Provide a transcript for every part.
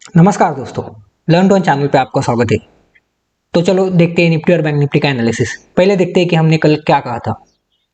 नमस्कार दोस्तों, learn to earn channel पे आपका स्वागत है। तो चलो देखते हैं निफ्टी और बैंक निफ्टी का एनालिसिस। पहले देखते हैं कि हमने कल क्या कहा था।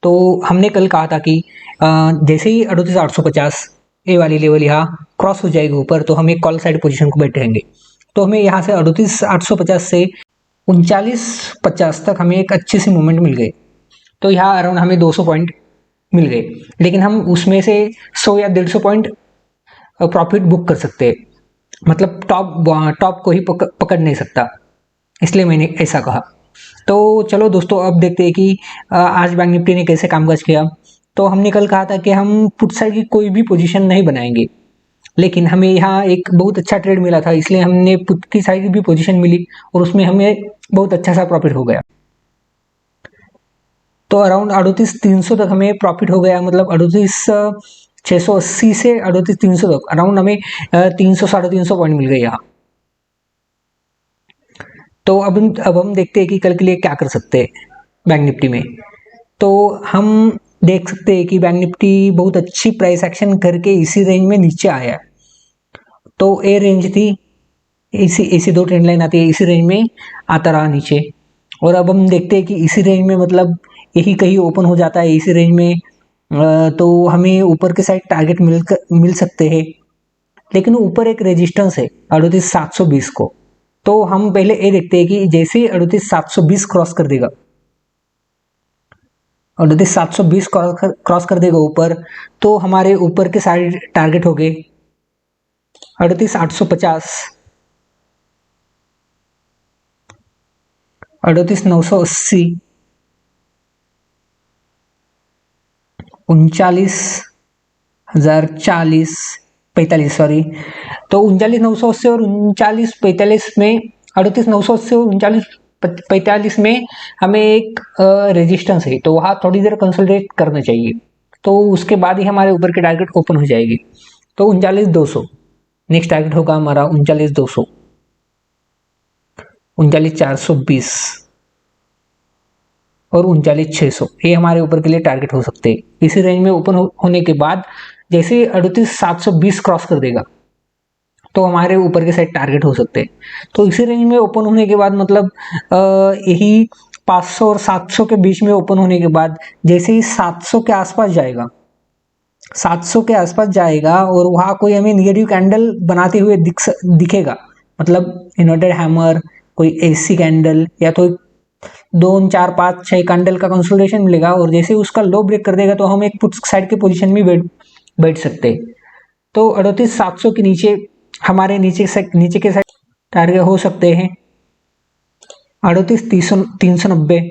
तो हमने कल कहा था कि जैसे ही 38,850 ये वाली लेवल यहाँ क्रॉस हो जाएगी ऊपर, तो हम एक कॉल साइड पोजीशन को बैठेंगे। तो हमें यहाँ से 38,850 से 39,50 तक हमें एक अच्छी सी मूवमेंट मिल गई। तो यहाँ अराउंड हमें 200 पॉइंट मिल गए, लेकिन हम उसमें से 100 या 150 पॉइंट प्रॉफिट बुक कर सकते हैं। मतलब टॉप को ही पकड़ नहीं सकता, इसलिए मैंने ऐसा कहा। तो चलो दोस्तों, अब देखते हैं कि आज बैंक निफ्टी ने कैसे कामकाज किया। तो हमने कल कहा था कि हम पुट साइड की कोई भी पोजीशन नहीं बनाएंगे, लेकिन हमें यहाँ एक बहुत अच्छा ट्रेड मिला था, इसलिए हमने पुट की साइड की भी पोजीशन मिली और उसमें हमें बहुत अच्छा सा प्रॉफिट हो गया। तो अराउंड 38,300 तक हमें प्रॉफिट हो गया, मतलब 38,680 से 38,300 तक अराउंड हमें 300 350 पॉइंट मिल गए यहाँ। तो अब हम देखते हैं कि कल के लिए क्या कर सकते हैं बैंक निफ्टी में। तो हम देख सकते हैं कि बैंक निफ्टी बहुत अच्छी प्राइस एक्शन करके इसी रेंज में नीचे आया। तो ए रेंज थी, इसी इसी दो ट्रेंड लाइन आती है, इसी रेंज में आता रहा नीचे। और अब हम देखते हैं कि इसी रेंज में मतलब यही कहीं ओपन हो जाता है इसी रेंज में, तो हमें ऊपर के साइड टारगेट मिल सकते हैं। लेकिन ऊपर एक रेजिस्टेंस है 38,720 को। तो हम पहले ये देखते हैं कि जैसे ही 38,720 क्रॉस कर देगा, 38,720 क्रॉस कर देगा ऊपर, तो हमारे ऊपर के साइड टारगेट हो गए 38,850, 38,980, 39,040, 45, सॉरी। तो 39,980 और 39,45 में, 38,980 और 39,45 में हमें एक रेजिस्टेंस है, तो वहाँ थोड़ी देर कंसोलिडेट करना चाहिए। तो उसके बाद ही हमारे ऊपर की टारगेट ओपन हो जाएगी। तो 39,200 नेक्स्ट टारगेट होगा हमारा, 39,200, 39,420 और 39,600, ये हमारे ऊपर के लिए टारगेट हो सकते हैं। इसी रेंज में ओपन होने के बाद जैसे 38,720 क्रॉस कर देगा, तो हमारे ऊपर के साइड टारगेट हो सकते हैं। तो इसी रेंज में ओपन होने के बाद मतलब यही 500 और 700 के बीच में ओपन होने के बाद जैसे ही 700 के आसपास जाएगा, 700 के आसपास जाएगा और वहां कोई हमें निगेटिव कैंडल बनाते हुए दिखेगा, मतलब इन्वर्टेड हैमर, कोई एसी कैंडल या तो 2 4 5 6 कैंडल का कंसोलिडेशन मिलेगा, और जैसे उसका लो ब्रेक कर देगा तो हम एक पुट साइड के पोजीशन में बैठ सकते हैं। तो 38,700 के नीचे हमारे नीचे के साइड टारगेट हो सकते हैं 38,390,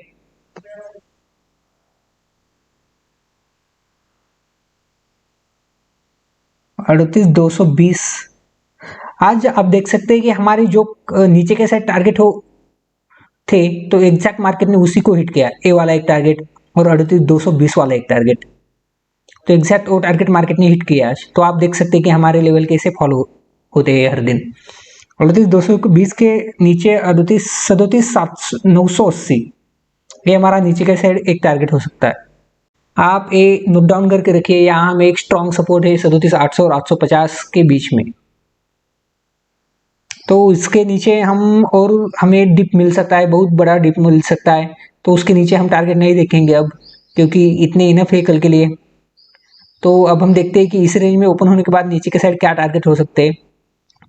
38,220। आज आप देख सकते हैं कि हमारे जो नीचे के साइड टारगेट हो थे, तो एग्जैक्ट मार्केट ने उसी को हिट किया, ए वाला एक टारगेट और 38,220 वाला एक टारगेट। तो एग्जैक्ट वो टारगेट मार्केट ने हिट किया आज। तो आप देख सकते हैं कि हमारे लेवल कैसे फॉलो होते हैं हर दिन। 38,220 के नीचे 38,980, ये हमारा नीचे के साइड एक टारगेट हो सकता है। आप ये नोट डाउन करके रखिए, यहाँ हमें एक स्ट्रॉन्ग सपोर्ट है 37,800 और 850 के बीच में। तो इसके नीचे हमें डिप मिल सकता है, बहुत बड़ा डिप मिल सकता है। तो उसके नीचे हम टारगेट नहीं देखेंगे अब, क्योंकि इतने इनफ है कल के लिए। तो अब हम देखते हैं कि इस रेंज में ओपन होने के बाद नीचे के साइड क्या टारगेट हो सकते हैं।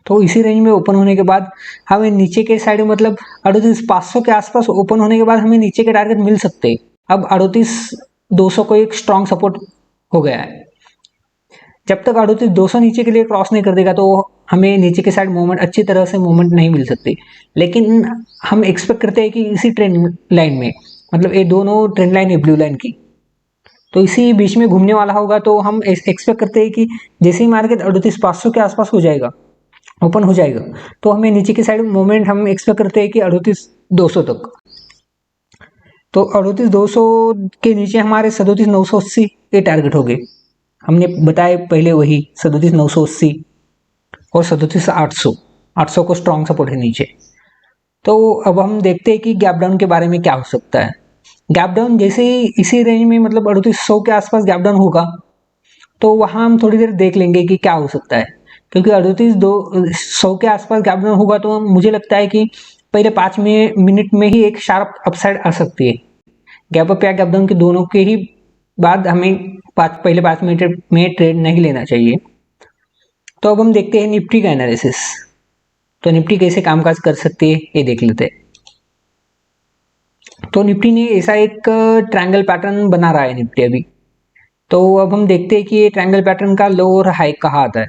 तो इसी रेंज में ओपन होने के बाद हमें नीचे के साइड मतलब 38,500 के आसपास ओपन होने के बाद हमें नीचे के टारगेट मिल सकते हैं। अब 38,200 को एक स्ट्रॉन्ग सपोर्ट हो गया है। जब तक 38,200 नीचे के लिए क्रॉस नहीं कर देगा, तो हमें नीचे के साइड मूवमेंट अच्छी तरह से मूवमेंट नहीं मिल सकती। लेकिन हम एक्सपेक्ट करते हैं कि इसी ट्रेंड लाइन में, मतलब ये दोनों ट्रेंड लाइन है ब्लू लाइन की, तो इसी बीच में घूमने वाला होगा। तो हम एक्सपेक्ट करते हैं कि जैसे ही मार्केट 38,500 के आसपास हो जाएगा, ओपन हो जाएगा, तो हमें नीचे की साइड मोमेंट हम एक्सपेक्ट करते हैं कि 38,200 तक। तो 38,200 के नीचे हमारे 37,980 के टारगेट हो गए। हमने बताया पहले वही 37,980 और 37,800, 800 को स्ट्रॉन्ग सपोर्ट है नीचे। तो अब हम देखते हैं कि गैप डाउन के बारे में क्या हो सकता है। गैप डाउन जैसे ही इसी रेंज में मतलब 3800 के आसपास गैप डाउन होगा, तो वहां हम थोड़ी देर देख लेंगे कि क्या हो सकता है। क्योंकि 38,200 के आसपास गैप डाउन होगा तो मुझे लगता है कि पहले 5 मिनट में ही एक शार्प अपसाइड आ सकती है। गैप अप या गैप डाउन के दोनों के ही बाद हमें पहले 5 मिनट में ट्रेड नहीं लेना चाहिए। तो अब हम देखते हैं निफ्टी का एनालिसिस। तो निफ्टी कैसे कामकाज कर सकती है ये देख लेते हैं। तो निफ्टी ने ऐसा एक ट्रायंगल पैटर्न बना रहा है निफ्टी अभी। तो अब हम देखते हैं कि ये ट्रायंगल पैटर्न का लो और हाई कहाँ आता है।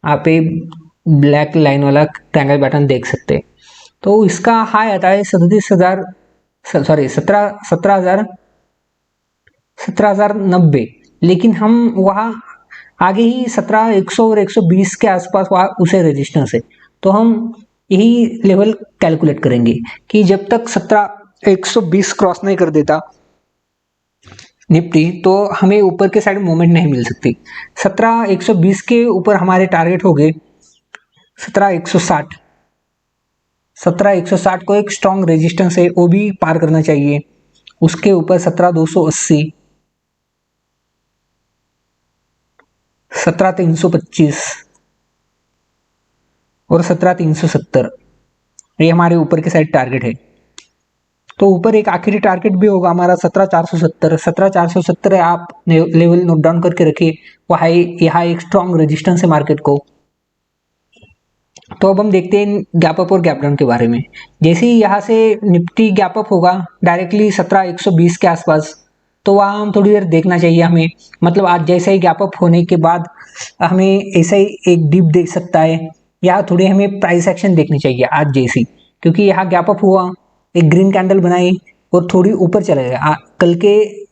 आप ये ब्लैक लाइन वाला ट्रायंगल पैटर्न देख सकते हैं। तो इसका हाई आता है 17,090, लेकिन हम वहाँ आगे ही 17,100 और 120 के आसपास वहाँ उसे रेजिस्टेंस है। तो हम यही लेवल कैलकुलेट करेंगे कि जब तक 17,120 क्रॉस नहीं कर देता निफ्टी तो हमें ऊपर के साइड मूवमेंट नहीं मिल सकती। 17,120 के ऊपर हमारे टारगेट हो गए 17,160। 17,160 को एक स्ट्रॉन्ग रेजिस्टेंस है, वो भी पार करना चाहिए। उसके ऊपर 17,280, 17,325 और 17,370, ये हमारे ऊपर के साइड टारगेट है। तो ऊपर एक आखिरी टारगेट भी होगा हमारा 17,470। 17,470 आप लेवल नोट डाउन करके रखिए, वहाँ यहाँ एक स्ट्रॉन्ग रेजिस्टेंस है मार्केट को। तो अब हम देखते हैं गैप अप और गैप डाउन के बारे में। जैसे ही यहाँ से निफ्टी गैप अप होगा डायरेक्टली 17,120 के आसपास, तो वहाँ हम थोड़ी देर देखना चाहिए हमें। मतलब आज जैसे ही गैप अप होने के बाद हमें ऐसा ही एक डिप देख सकता है, या थोड़ी हमें प्राइस एक्शन देखनी चाहिए आज जैसी, क्योंकि यहाँ गैप अप हुआ, एक ग्रीन कैंडल बनाई और थोड़ी ऊपर चला गया। कल के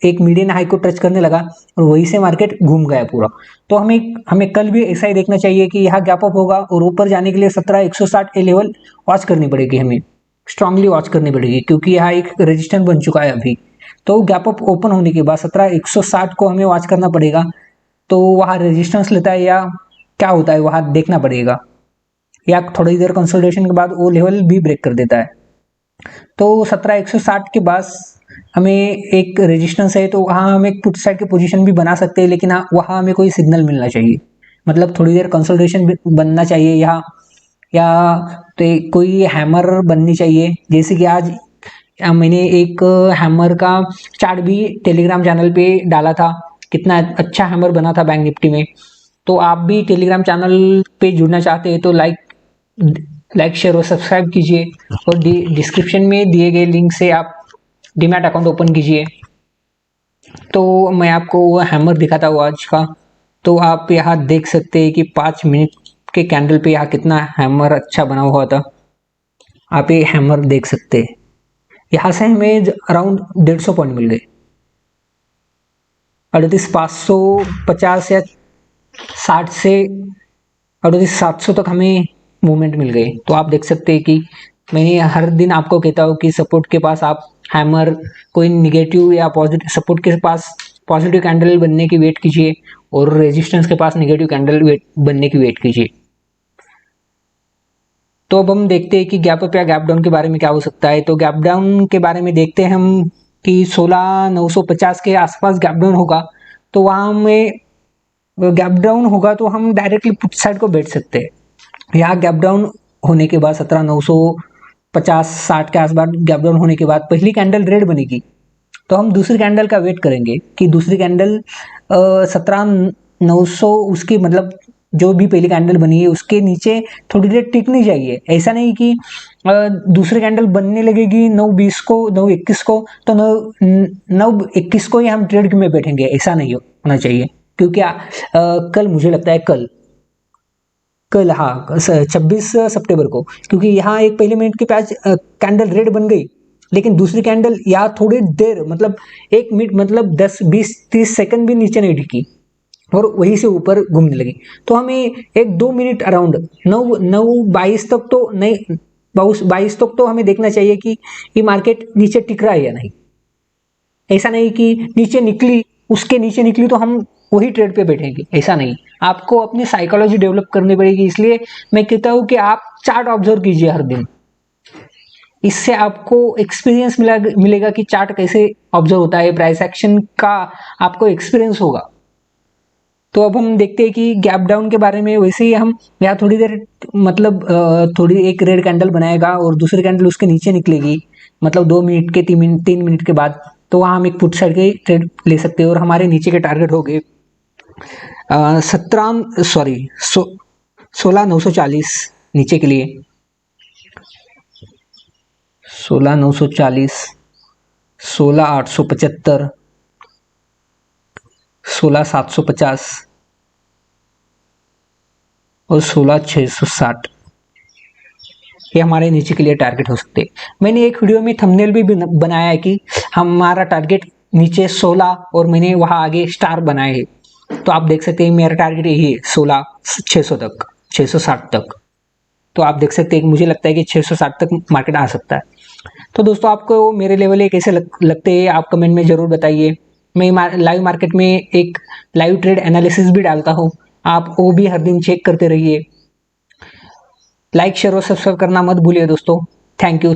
एक मीडियन हाई को टच करने लगा और वहीं से मार्केट घूम गया पूरा। तो हमें कल भी ऐसा ही देखना चाहिए कि यहाँ गैप अप होगा और ऊपर जाने के लिए 17,160 ए लेवल वॉच करनी पड़ेगी, हमें स्ट्रांगली वॉच करनी पड़ेगी, क्योंकि यहाँ एक रेजिस्टेंस बन चुका है अभी। तो गैप अप ओपन होने के बाद 17,160 को हमें वॉच करना पड़ेगा। तो वहाँ रेजिस्टेंस लेता है या क्या होता है वहाँ देखना पड़ेगा, या थोड़ी देर कंसोलिडेशन के बाद वो लेवल भी ब्रेक कर देता है। तो 17,160 के बाद हमें एक रेजिस्टेंस है, तो वहाँ हम एक पुट साइड की पोजीशन भी बना सकते हैं, लेकिन वहाँ हमें कोई सिग्नल मिलना चाहिए। मतलब थोड़ी देर कंसोलिडेशन बनना चाहिए यहाँ, या तो कोई हैमर बननी चाहिए। जैसे कि आज मैंने एक हैमर का चार्ट भी टेलीग्राम चैनल पे डाला था, कितना अच्छा हैमर बना था बैंक निफ्टी में। तो आप भी टेलीग्राम चैनल पे जुड़ना चाहते हैं तो लाइक शेयर और सब्सक्राइब कीजिए, और डिस्क्रिप्शन में दिए गए लिंक से आप डीमैट अकाउंट ओपन कीजिए। तो मैं आपको वो हैमर दिखाता हूँ आज का। तो आप यहाँ देख सकते हैं कि 5 मिनट के कैंडल पे यहाँ कितना हैमर अच्छा बना हुआ था। आप ये हैमर देख सकते हैं, यहाँ से हमें अराउंड 150 पॉइंट मिल गए। 38,550 या 60 से 38,700 तक हमें मूवमेंट मिल गई। तो आप देख सकते हैं कि मैंने हर दिन आपको कहता हूँ कि सपोर्ट के पास आप हैमर, कोई निगेटिव या पॉजिटिव, सपोर्ट के पास पॉजिटिव कैंडल बनने की वेट कीजिए और रेजिस्टेंस के पास नेगेटिव कैंडल बनने की वेट कीजिए। तो अब हम देखते हैं कि गैप अप या गैप डाउन के बारे में क्या हो सकता है। तो गैप डाउन के बारे में देखते हैं हम कि 16,950 के आसपास गैप डाउन होगा। तो वहाँ हमें गैप डाउन होगा तो हम डायरेक्टली पुट साइड को बैठ सकते हैं। यहाँ गैप डाउन होने के बाद 17,950-60 के आसपास गैप डाउन होने के बाद पहली कैंडल रेड बनेगी, तो हम दूसरी कैंडल का वेट करेंगे कि दूसरी कैंडल 17,900 उसकी, मतलब जो भी पहली कैंडल बनी है उसके नीचे थोड़ी देर टिकनी चाहिए। ऐसा नहीं कि दूसरी कैंडल बनने लगेगी 9:20 को, 9:21 को, तो 9:21 को ही हम ट्रेड में बैठेंगे, ऐसा नहीं होना चाहिए। क्योंकि कल मुझे लगता है कल हाँ 26 सितंबर को, क्योंकि यहाँ एक पहले मिनट के पास कैंडल रेड बन गई, लेकिन दूसरी कैंडल यहाँ थोड़ी देर, मतलब 1 मिनट, मतलब 10, 20, 30 सेकंड भी नीचे नहीं टिकी और वहीं से ऊपर घूमने लगी। तो हमें 1-2 मिनट अराउंड 9:22 तक तो नहीं, 22 तक तो हमें देखना चाहिए कि ये मार्केट नीचे टिक रहा है या नहीं। ऐसा नहीं कि नीचे निकली, उसके नीचे निकली तो हम वही ट्रेड पे बैठेंगे, ऐसा नहीं। आपको अपनी साइकोलॉजी डेवलप करनी पड़ेगी। इसलिए मैं कहता हूँ कि आप चार्ट ऑब्जर्व कीजिए हर दिन, इससे आपको एक्सपीरियंस मिलेगा कि चार्ट कैसे ऑब्जर्व होता है, प्राइस एक्शन का आपको एक्सपीरियंस होगा। तो अब हम देखते हैं कि गैप डाउन के बारे में। वैसे ही हम यहाँ थोड़ी देर मतलब थोड़ी एक रेड कैंडल बनाएगा और दूसरी कैंडल उसके नीचे निकलेगी, मतलब 2 मिनट के 3 मिनट के बाद, तो वहाँ हम एक पुट साइड के ट्रेड ले सकते हैं। और हमारे नीचे के टारगेट हो गए 16,940 नीचे के लिए, 16,940, 16,875, 16,750 और 16,660, ये हमारे नीचे के लिए टारगेट हो सकते हैं। मैंने एक वीडियो में थंबनेल भी बनाया है कि हमारा टारगेट नीचे 16 और मैंने वहां आगे स्टार बनाए हैं, तो आप देख सकते हैं मेरा टारगेट यही है 16,600 तक, 660 तक। तो आप देख सकते हैं कि मुझे लगता है कि 660 तक मार्केट आ सकता है। तो दोस्तों आपको मेरे लेवल ये कैसे लगते हैं आप कमेंट में जरूर बताइए। मैं लाइव मार्केट में एक लाइव ट्रेड एनालिसिस भी डालता हूँ, आप वो भी हर दिन चेक करते रहिए। लाइक शेयर और सब्सक्राइब करना मत भूलिए दोस्तों। Thank you.